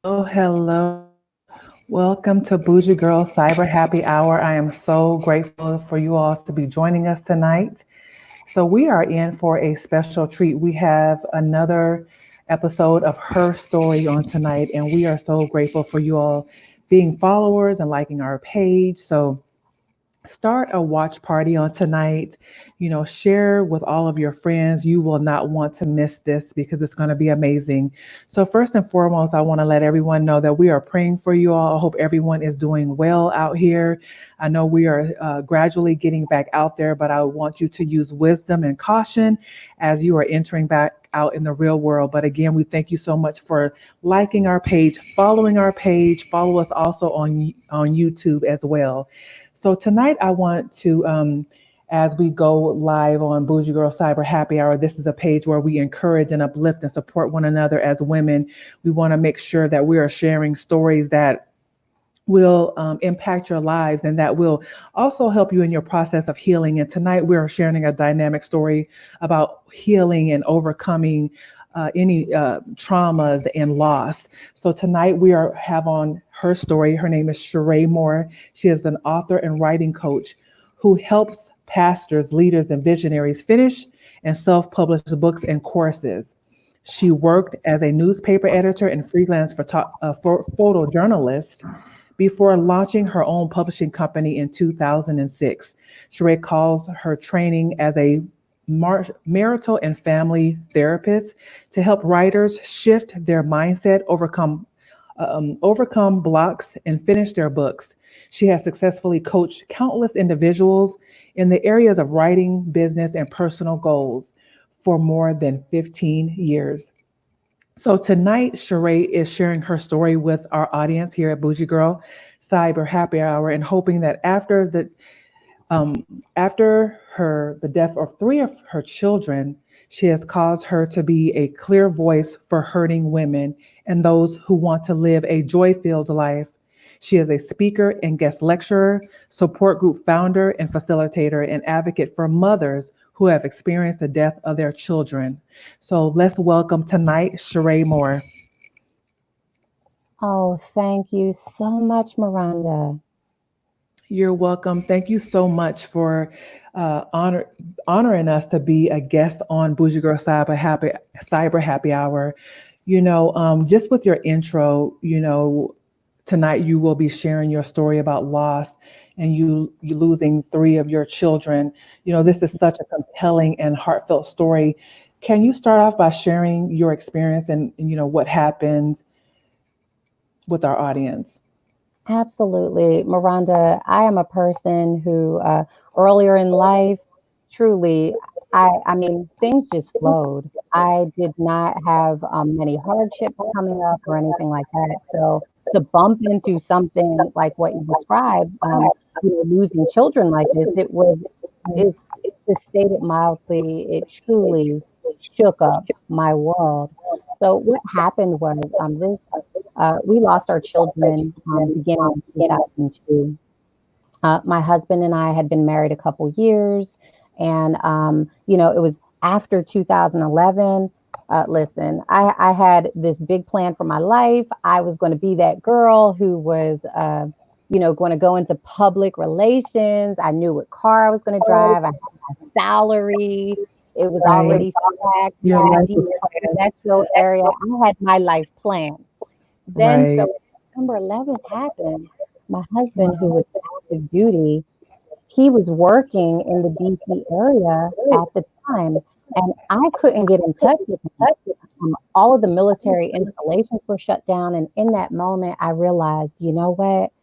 Hello. Welcome to Bougie Girl Cyber Happy Hour. I am so grateful for you all to be joining us tonight. So, we are in for a special treat. We have another episode of Her Story on tonight, and we are so grateful for you all being followers and liking our page. So, start a watch party on tonight. Share with all of your friends. You will not want to miss this because it's going to be amazing. So, first and foremost, I want to let everyone know that we are praying for you all. I hope everyone is doing well out here. I know we are gradually getting back out there, but I want you to use wisdom and caution as you are entering back out in the real world. But again, we thank you so much for liking our page, following our page. Follow us also on YouTube as well. So tonight I want to, as we go live on Bougie Girl Cyber Happy Hour, this is a page where we encourage and uplift and support one another as women. We want to make sure that we are sharing stories that will impact your lives and that will also help you in your process of healing. And tonight we are sharing a dynamic story about healing and overcoming any traumas and loss. So tonight we are have on her story. Her name is Sharee Moore. She is an author and writing coach who helps pastors, leaders, and visionaries finish and self-publish books and courses. She worked as a newspaper editor and freelance photojournalist before launching her own publishing company in 2006. Sheree calls her training as a marital and family therapist to help writers shift their mindset, overcome blocks, and finish their books. She has successfully coached countless individuals in the areas of writing, business, and personal goals for more than 15 years. So tonight, Sheree is sharing her story with our audience here at Bougie Girl Cyber Happy Hour, and hoping that after her the death of three of her children, she has caused her to be a clear voice for hurting women and those who want to live a joy-filled life. She is a speaker and guest lecturer, support group founder and facilitator, and advocate for mothers who have experienced the death of their children. So let's welcome tonight Sheree Moore. Oh, thank you so much, Miranda. You're welcome. Thank you so much for honoring us to be a guest on Bougie Girl Cyber Happy Hour. Just with your intro, tonight you will be sharing your story about loss and you losing three of your children. This is such a compelling and heartfelt story. Can you start off by sharing your experience and what happened with our audience? Absolutely. Miranda, I am a person who earlier in life, truly, I mean, things just flowed. I did not have many hardships coming up or anything like that. So to bump into something like what you described, losing children like this, it, to state it mildly, it truly shook up my world. So what happened was we lost our children beginning of 2002. My husband and I had been married a couple years, and it was after 2011. Listen, I had this big plan for my life. I was going to be that girl who was, going to go into public relations. I knew what car I was going to drive. I had my salary. It was Right. already stacked. Your My life D was planned. metro area. I had my life planned. Then, Right. so September 11th happened. My husband, who Wow. was active duty, he was working in the DC area at the time, and I couldn't get in touch with him. All of the military installations were shut down, and in that moment, I realized, you know what?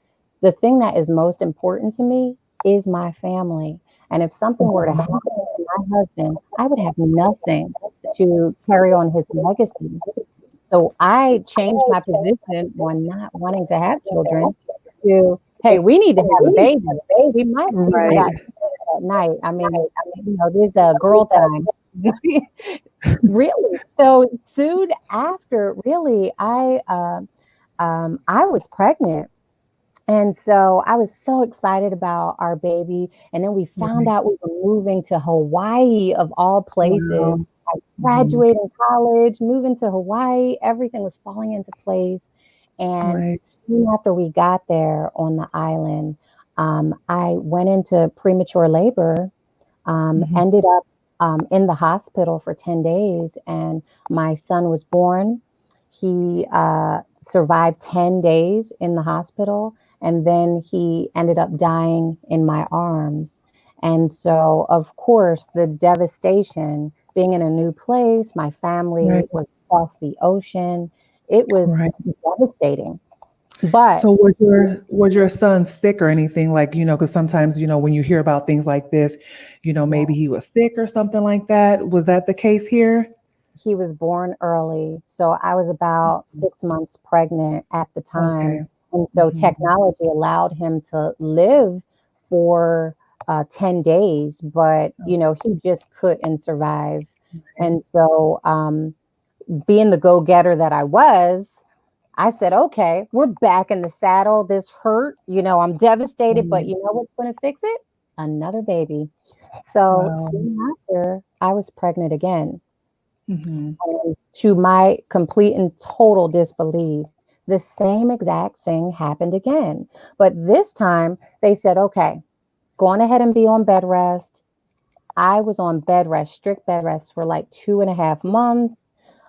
The thing that is most important to me is my family. And if something were to happen to my husband, I would have nothing to carry on his legacy. So I changed my position on not wanting to have children to, hey, we need to have a baby. We might have even Right. got that night. I mean, there's a girl time. Really. So soon after, really, I was pregnant. And so I was so excited about our baby. And then we found Right. out we were moving to Hawaii of all places. Wow. I Mhm. graduating college, moving to Hawaii, everything was falling into place. And Right. soon after we got there on the island, I went into premature labor, Mhm. ended up in the hospital for 10 days, and my son was born. He survived 10 days in the hospital, and then he ended up dying in my arms. And so, of course, the devastation, being in a new place, my Right. family was across the ocean. It was Right. devastating. But So was your son sick or anything, like, because sometimes, when you hear about things like this, maybe he was sick or something like that. Was that the case here? he was born early. So I was about 6 months pregnant at the time. Okay. And so Mhm. technology allowed him to live for 10 days, but, he just couldn't survive. Okay. And so, being the go getter that I was, I said, okay, we're back in the saddle. This hurt. I'm devastated, but Mhm. you know what's going to fix it? Another baby. So Wow. soon after, I was pregnant again. Mhm. And to my complete and total disbelief, the same exact thing happened again. But this time they said, okay, go on ahead and be on bed rest. I was on bed rest, strict bed rest for like 2.5 months.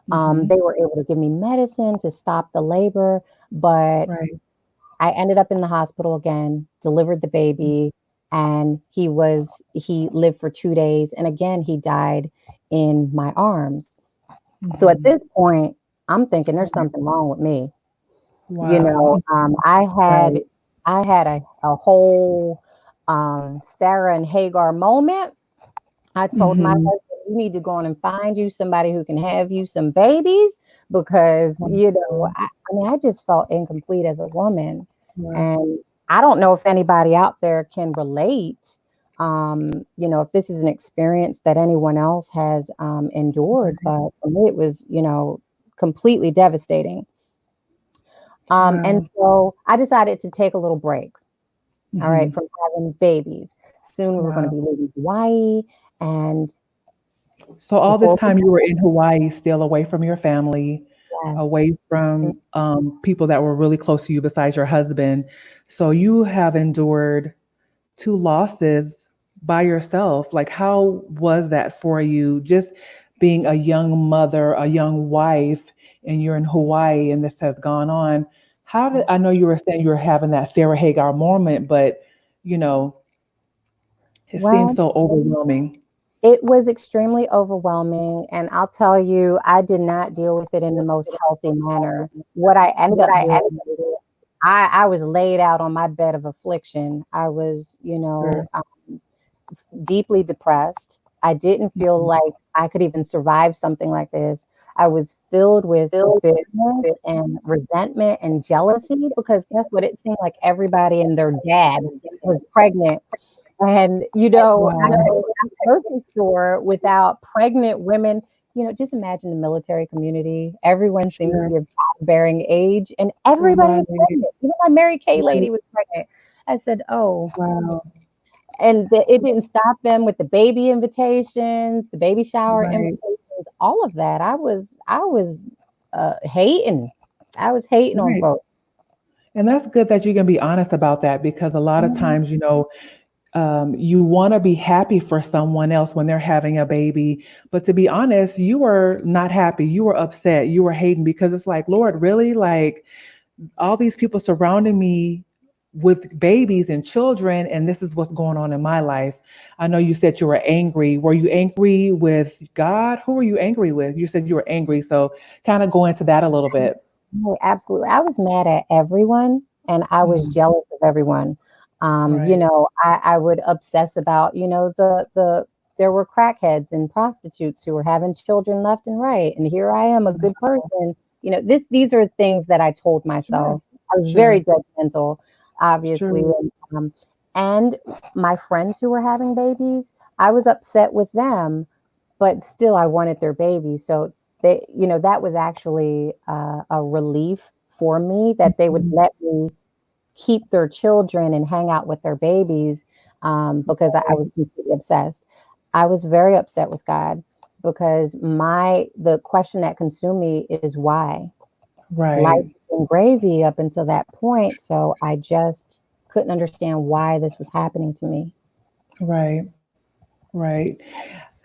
Mhm. They were able to give me medicine to stop the labor, but Right. I ended up in the hospital again, delivered the baby, and he lived for 2 days. And again, he died in my arms. So at Mhm. this point, I'm thinking there's Right. something wrong with me. Wow. I had Right. a whole Sarah and Hagar moment. I told my Mhm. husband, you need to go on and find you somebody who can have you some babies because, Wow. I mean, I just felt incomplete as a woman. Right. And I don't know if anybody out there can relate, if this is an experience that anyone else has endured, Right. but for me, it was, completely devastating. And Wow. so I decided to take a little break, all right, Mhm. from having babies. Soon we were going to Wow. be leaving Hawaii. And So all this before we time you were in Hawaii, still away from your family, left, away from people that were really close to you besides your husband. So you have endured two losses by yourself. Like, how was that for you? Just being a young mother, a young wife, and you're in Hawaii and this has gone on. How did I know you were saying you were having that Sarah Hagar moment, but you know, it seems well, so overwhelming. it was extremely overwhelming. And I'll tell you, I did not deal with it in the most healthy manner. What I ended up doing, I was laid out on my bed of affliction. I was, Sure. deeply depressed. I didn't feel like I could even survive something like this. I was filled with bitterness and resentment and jealousy because guess what? It seemed like everybody and their dad was pregnant. And, at Wow. the grocery store without pregnant women, just imagine the military community. Everyone seems to Sure. be of childbearing age and everybody was Right. pregnant. Even my Mary Kay Right. lady was pregnant. I said, oh, Wow. and it didn't stop them with the baby invitations, the baby shower Right. invitations, all of that. I was hating. I was hating on Right. folks. And that's good that you can be honest about that because a lot of Mhm. times, you want to be happy for someone else when they're having a baby. But to be honest, you were not happy. You were upset. You were hating because it's like, Lord, really? Like all these people surrounding me with babies and children, and this is what's going on in my life. I know you said you were angry. Were you angry with God? Who were you angry with? You said you were angry. So kind of go into that a little bit. Oh, absolutely. I was mad at everyone and I was Mhm. jealous of everyone. Right. I would obsess about, there were crackheads and prostitutes who were having children left and right. And here I am, a good person. These are things that I told Sure. myself. I was very Sure. judgmental, obviously. Sure. And my friends who were having babies, I was upset with them, but still I wanted their baby. So that was actually a relief for me that they would Mhm. let me keep their children and hang out with their babies because I was completely obsessed. I was very upset with God because the question that consumed me is why. Life Right. and gravy up until that point. So I just couldn't understand why this was happening to me. Right. Right.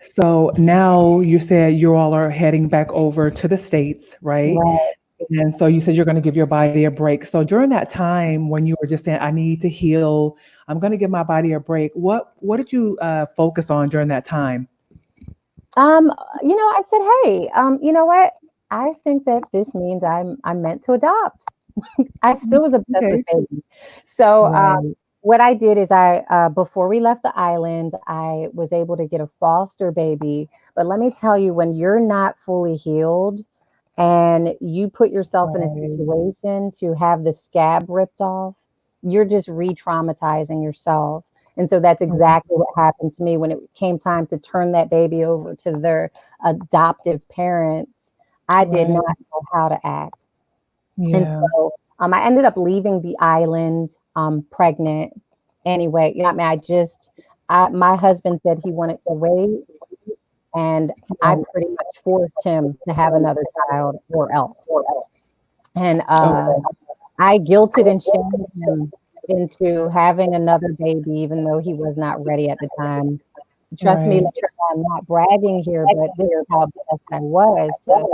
So now you said you all are heading back over to the States, right? Right. And so you said you're going to give your body a break. So during that time when you were just saying, I need to heal, I'm going to give my body a break. What did you focus on during that time? Um, I said, hey, you know what? I think that this means I'm meant to adopt. I still was obsessed with Okay. babies. So Right. what I did is I before we left the island, I was able to get a foster baby. But let me tell you, when you're not fully healed and you put yourself in a Right. situation to have the scab ripped off, you're just re-traumatizing yourself. And so that's exactly what happened to me when it came time to turn that baby over to their adoptive parents. I did Right. not know how to act. And Yeah. so I ended up leaving the island pregnant anyway. You know, I mean, my husband said he wanted to wait, and I Right. pretty much forced him to have another child or else. And Okay. I guilted and shamed him into having another baby, even though he was not ready at the time. Trust me, Right. ladies, I'm not bragging here, but this is how obsessed I was to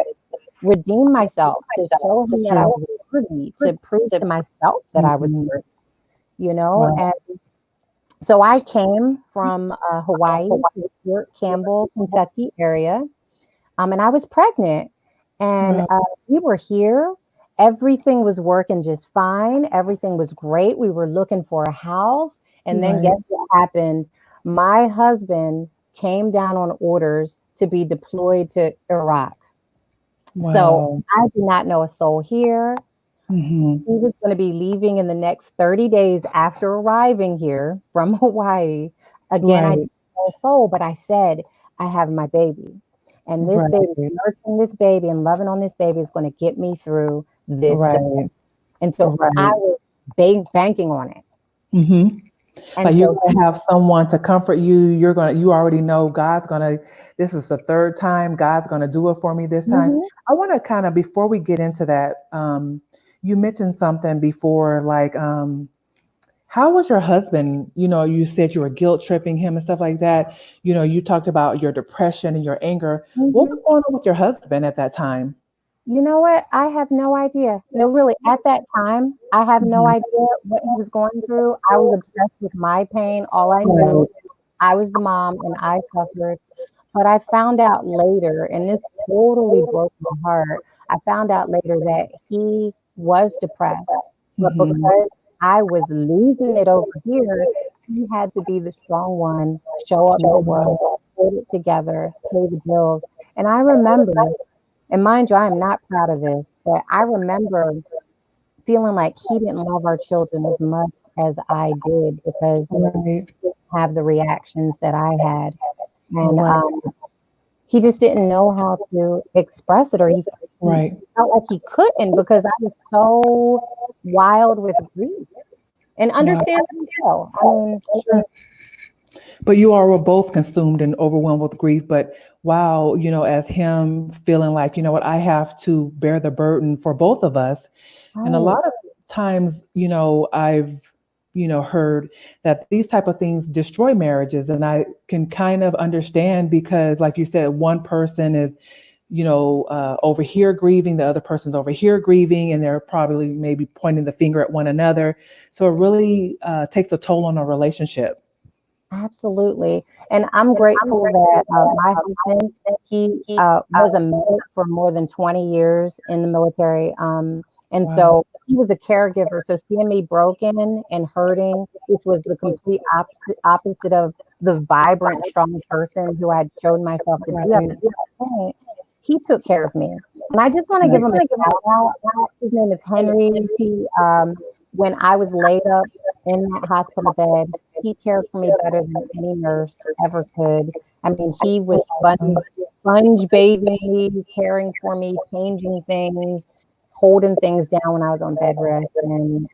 redeem myself, to show him that I Sure. was worthy, to prove to myself that I was Mhm. worthy. Wow. And so I came from Hawaii to Fort Campbell, Kentucky area, and I was pregnant, and Wow. we were here. Everything was working just fine. Everything was great. We were looking for a house, and then Right. guess what happened? My husband came down on orders to be deployed to Iraq. So Wow. I did not know a soul here. Hmm. He was going to be leaving in the next 30 days after arriving here from Hawaii. Again, I didn't Right. know a soul, but I said, I have my baby. And this baby, Right. nursing this baby and loving on this baby is going to get me through this day. Right. And so I Right. was banking on it. Hmm. And Like you're so, gonna have someone to comfort you. You already know God's gonna, this is the third time, God's gonna do it for me this time. mhm, I want to kind of, before we get into that, you mentioned something before, like, how was your husband? You said you were guilt tripping him and stuff like that. You talked about your depression and your anger. What mhm. was going on with your husband at that time? You know what? I have no idea. No, really, at that time, I have no Mhm. idea what he was going through. I was obsessed with my pain. All I knew, Right. I was the mom and I suffered. But I found out later, and this totally broke my heart. I found out later that he was depressed, but Hmm. because I was losing it over here, he had to be the strong one, show up for work, hold it together, pay the bills. And I remember, and mind you, I am not proud of this, but I remember feeling like he didn't love our children as much as I did because Right. he didn't have the reactions that I had. And Right. he just didn't know how to express it, or he Right. felt like he couldn't because I was so wild with grief. And Wow. understandably so. I mean, Sure. But you all were both consumed and overwhelmed with grief. But wow, as him feeling like, what, I have to bear the burden for both of us. And a right, lot of times, I've, heard that these type of things destroy marriages. And I can kind of understand because, like you said, one person is, over here grieving, the other person's over here grieving, and they're probably maybe pointing the finger at one another. So it really takes a toll on a relationship. absolutely. And I'm grateful that my husband, he was a medic for more than 20 years in the military. And Wow. so he was a caregiver. So seeing me broken and hurting, which was the complete opposite of the vibrant, strong person who I had shown myself to be up Right. until that point, he took care of me. And I just want to give Right. him a shout out. His name is Henry. When I was laid up in that hospital bed, he cared for me better than any nurse ever could. I mean, he was sponge bathing me, caring for me, changing things, holding things down when I was on bed rest, and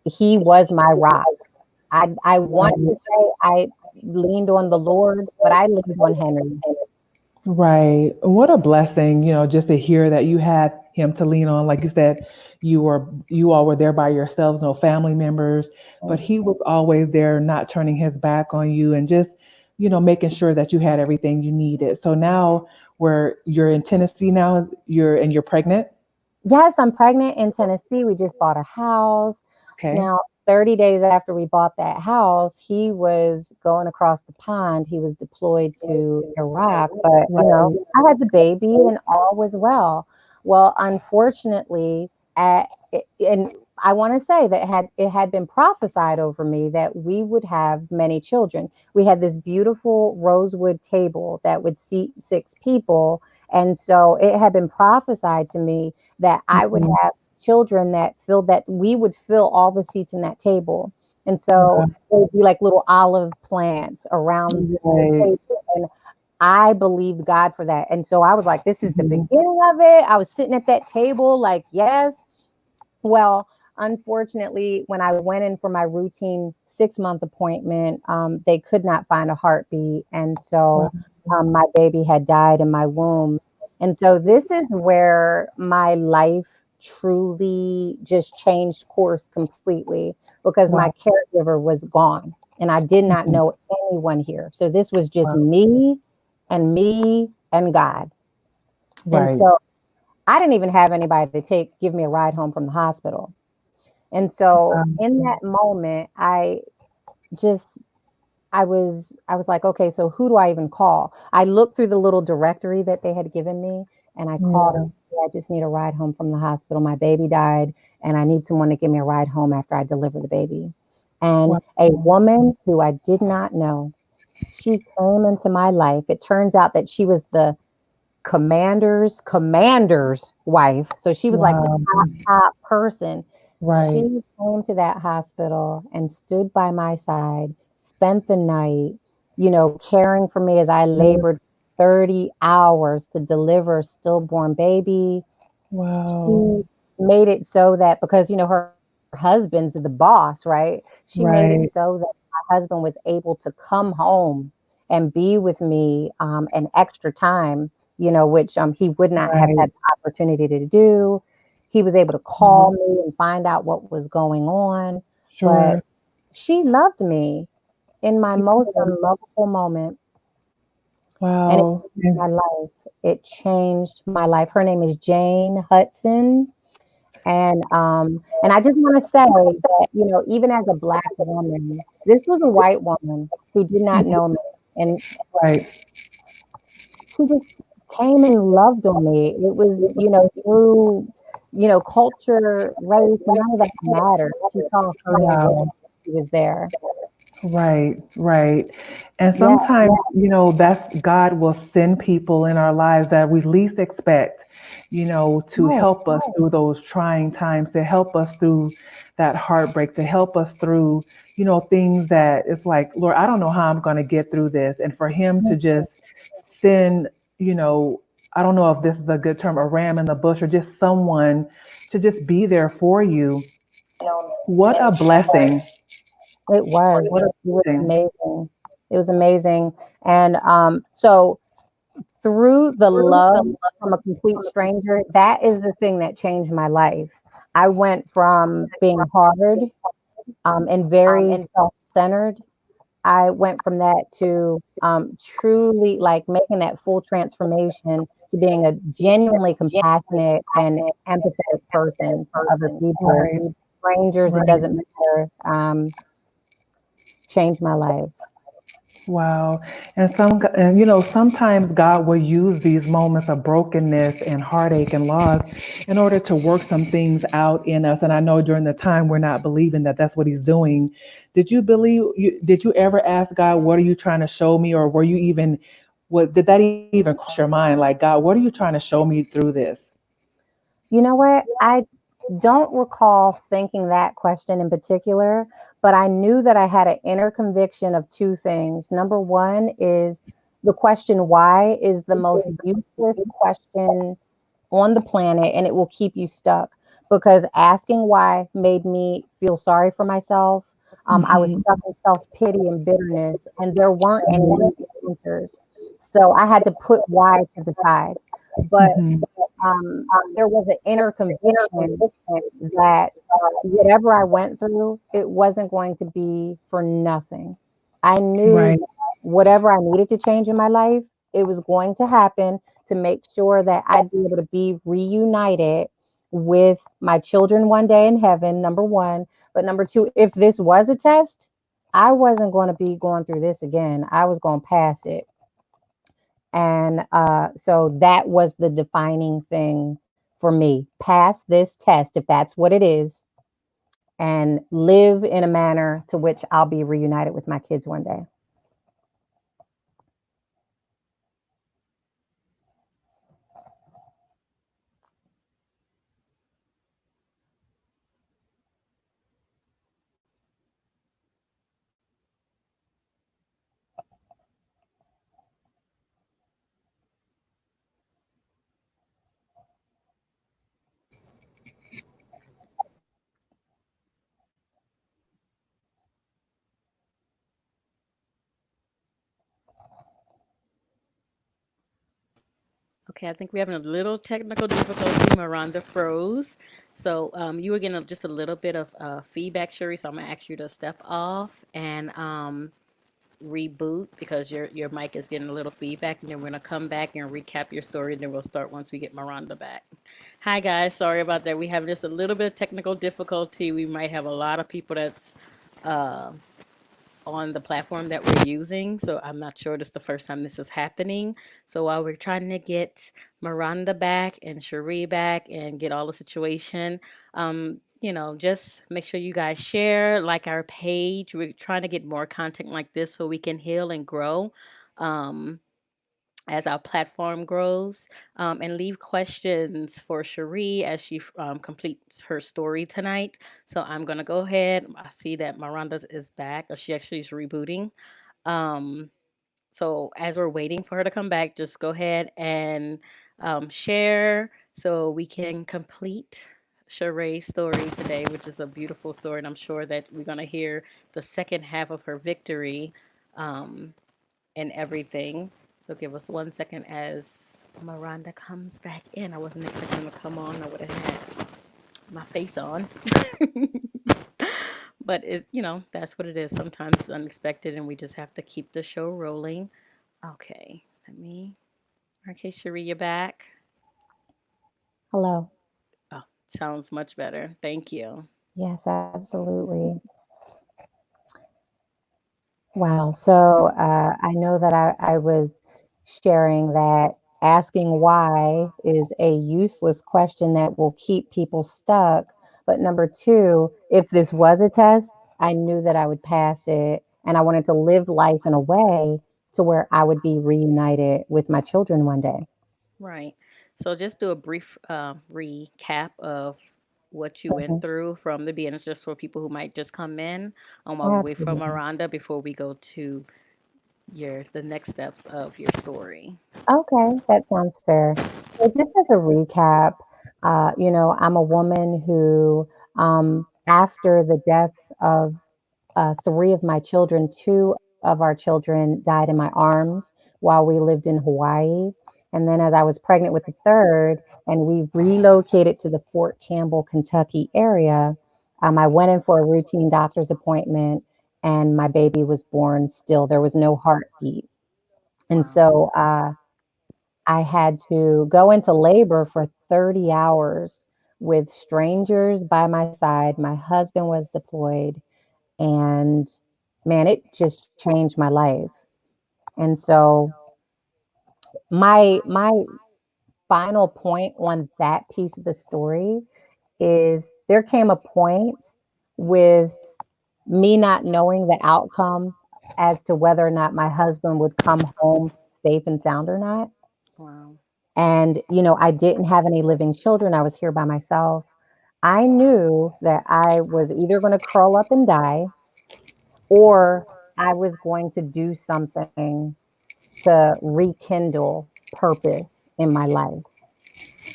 he was my rock. I want to Right. say I leaned on the Lord, but I leaned on Henry. Right. What a blessing, just to hear that you had him to lean on. Like you said, you all were there by yourselves, no family members, but he was always there, not turning his back on you and just, making sure that you had everything you needed. So now where you're in Tennessee now, you're pregnant. Yes, I'm pregnant in Tennessee. We just bought a house. Okay. Now, 30 days after we bought that house, he was going across the pond. He was deployed to Iraq, but Right. I had the baby and all was well. Well, unfortunately, and I want to say that it had been prophesied over me that we would have many children. We had this beautiful rosewood table that would seat 6 people, and so it had been prophesied to me that I would Mhm. have children that we would fill all the seats in that table. And so Wow. it would be like little olive plants around the Right. table. And I believed God for that. And so I was like, this is the Mhm. beginning of it. I was sitting at that table, like, yes. Well, unfortunately, when I went in for my routine 6 month appointment, they could not find a heartbeat. And Wow. so my baby had died in my womb. And so this is where my life truly just changed course completely because my Wow. caregiver was gone and I did not Mhm. know anyone here. So this was just Wow. me and God. And Right. so I didn't even have anybody to give me a ride home from the hospital. And so in that moment, just I was like, okay, so who do I even call? I looked through the little directory that they had given me and I called and Yeah. said, I just need a ride home from the hospital. My baby died and I need someone to give me a ride home after I deliver the baby. And Wow. a woman who I did not know, she came into my life. It turns out that she was the commander's wife. So she was like the Wow. top person. She Right. came to that hospital and stood by my side, spent the night, caring for me as I Yeah. labored 30 hours to deliver a stillborn baby. Wow. She made it so that because her husband's the boss, right? She made it Right. so that my husband was able to come home and be with me an extra time, which he would not have Right. had the opportunity to do. He was able to call Wow. me and find out what was going on, but Sure. she loved me in my most Yes. unlovable moment, and it Wow. changed my life. It changed my life. Her name is Jane Hudson. And I just want to say that, even as a black woman, this was a white woman who did not know me. And Right. she just came and loved on me. It was, through, culture, race, none of that mattered. She saw her need. Wow. She was there. Right, right. And Yeah, sometimes, that's God will send people in our lives that we least expect, to right, help us through those trying times, to help us through that heartbreak, to help us through, things that it's like, Lord, I don't know how I'm going to get through this. And for Him to just send, you know, I don't know if this is a good term, a ram in the bush, or just someone to just be there for you. What a blessing. it was. What a It was blessing. amazing. It was amazing. And so through the love from a complete stranger, that is the thing that changed my life. I went from being hard and very self-centered. I went from that to truly like making that full transformation to being a genuinely compassionate and empathetic person to other people. Right, Strangers, it right. doesn't matter. Changed my life. Wow. And sometimes God will use these moments of brokenness and heartache and loss in order to work some things out in us. And I know during the time we're not believing that that's what He's doing. Did you ever ask God, what are you trying to show me? Or were you even, what did that even cross your mind? Like, God, what are you trying to show me through this? You know what? I don't recall thinking that question in particular, but I knew that I had an inner conviction of two things. Number one is the question why is the most useless question on the planet, and it will keep you stuck because asking why made me feel sorry for myself. I was Hmm. stuck in self pity and bitterness, and there weren't any easy answers. So I had to put why to the side. But Hmm. there was an inner conviction that whatever I went through, it wasn't going to be for nothing. I knew Right. that whatever I needed to change in my life, it was going to happen to make sure that I'd be able to be reunited with my children one day in heaven, number one. But number two, if this was a test, I wasn't going to be going through this again. I was going to pass it. And so that was the defining thing for me. Pass this test, if that's what it is, and live in a manner to which I'll be reunited with my kids one day. Okay, I think we're having a little technical difficulty. Miranda froze. So you were getting just a little bit of feedback, Sherry. So I'm gonna ask you to step off and reboot because your mic is getting a little feedback, and then we're gonna come back and recap your story, and then we'll start once we get Miranda back. Hi guys, sorry about that. We have just a little bit of technical difficulty. We might have a lot of people that's uh, on the platform that we're using. So I'm not sure this is the first time this is happening. So while we're trying to get Miranda back and Sheree back and get all the situation, just make sure you guys share, like our page. We're trying to get more content like this so we can heal and grow. Um, as our platform grows, and leave questions for Cherie as she completes her story tonight. So I'm gonna go ahead. I see that Miranda is back, or she actually is rebooting. Um, so as we're waiting for her to come back, just go ahead and share so we can complete Sheree's story today, which is a beautiful story, and I'm sure that we're gonna hear the second half of her victory. Um, and everything. So give us 1 second as Miranda comes back in. I wasn't expecting her to come on. I would have had my face on. But that's what it is. Sometimes it's unexpected and we just have to keep the show rolling. Okay, let me. Okay, Cherie, you're back. Hello. Oh, sounds much better. Thank you. Yes, absolutely. Wow. So I know that I was sharing that asking why is a useless question that will keep people stuck. But number two, if this was a test, I knew that I would pass it. And I wanted to live life in a way to where I would be reunited with my children one day. Right. So just do a brief recap of what you went Mhm. through from the beginning, just for people who might just come in while we wait for Absolutely. Miranda before we go to the next steps of your story. Okay, that sounds fair. So just as a recap, I'm a woman who, after the deaths of three of my children, two of our children died in my arms while we lived in Hawaii. And then as I was pregnant with the third, and we relocated to the Fort Campbell, Kentucky area, I went in for a routine doctor's appointment, and my baby was born still. There was no heartbeat. And Wow. so I had to go into labor for 30 hours with strangers by my side. My husband was deployed, and man, it just changed my life. And so my final point on that piece of the story is there came a point with me not knowing the outcome as to whether or not my husband would come home safe and sound or not. Wow. And, I didn't have any living children. I was here by myself. I knew that I was either going to curl up and die or I was going to do something to rekindle purpose in my life.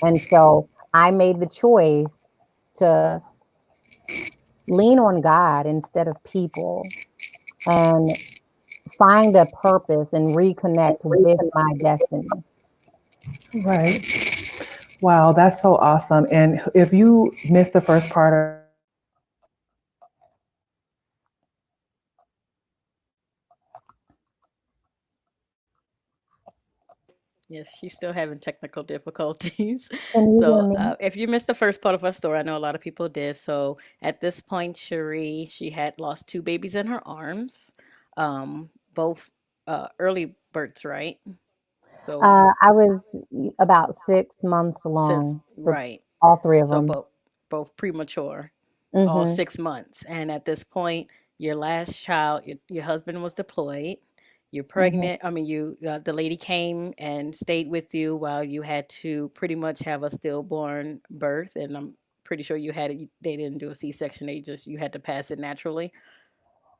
And so I made the choice to lean on God instead of people and find a purpose and reconnect with my destiny. Right. Wow, that's so awesome. And if you missed the first part of her story, Yes, she's still having technical difficulties. Can you hear So, me? if you missed the first part of her story, I know a lot of people did. So, at this point, Cherie, she had lost two babies in her arms, both early births, right? So, I was about 6 months since along for right, all three of so them. both premature, all Hmm. 6 months. And at this point, your last child, your husband was deployed. You're Hmm. pregnant. I mean, the lady came and stayed with you while you had to pretty much have a stillborn birth. And I'm pretty sure you had it. They didn't do a C-section. They just you had to pass it naturally.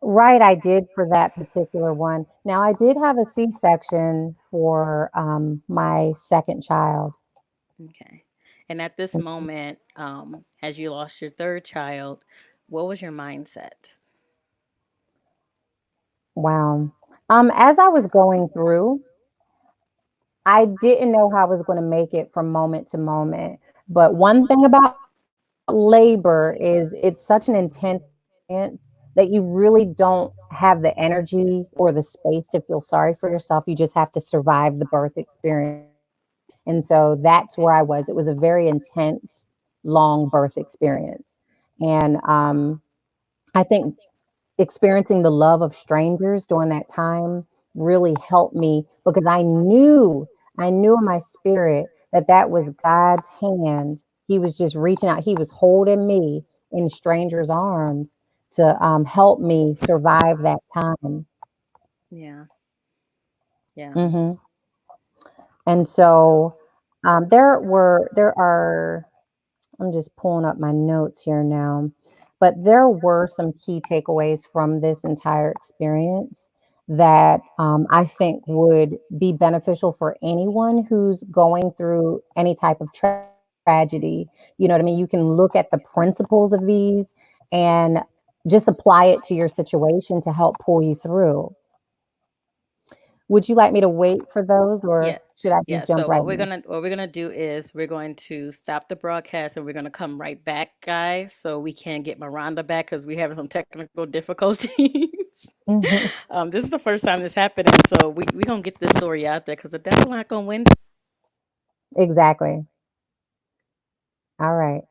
Right, I did for that particular one. Now, I did have a C-section for my second child. Okay. And at this moment, as you lost your third child, what was your mindset? Wow. As I was going through, I didn't know how I was going to make it from moment to moment. But one thing about labor is it's such an intense experience that you really don't have the energy or the space to feel sorry for yourself. You just have to survive the birth experience. And so that's where I was. It was a very intense, long birth experience. And I think experiencing the love of strangers during that time really helped me because I knew in my spirit that that was God's hand. He was just reaching out. He was holding me in strangers' arms to help me survive that time. Yeah. Yeah. Hmm. And so there are I'm just pulling up my notes here now. But there were some key takeaways from this entire experience that I think would be beneficial for anyone who's going through any type of tragedy. You know what I mean? You can look at the principles of these and just apply it to your situation to help pull you through. Would you like me to wait for those Yeah. or should I Yeah. just jump So right in? what we're gonna do is we're going to stop the broadcast and we're gonna come right back, guys, so we can get Miranda back because we're having some technical difficulties. Hmm. This is the first time this happening, so we gonna get this story out there because the devil not gonna win. Exactly. All right.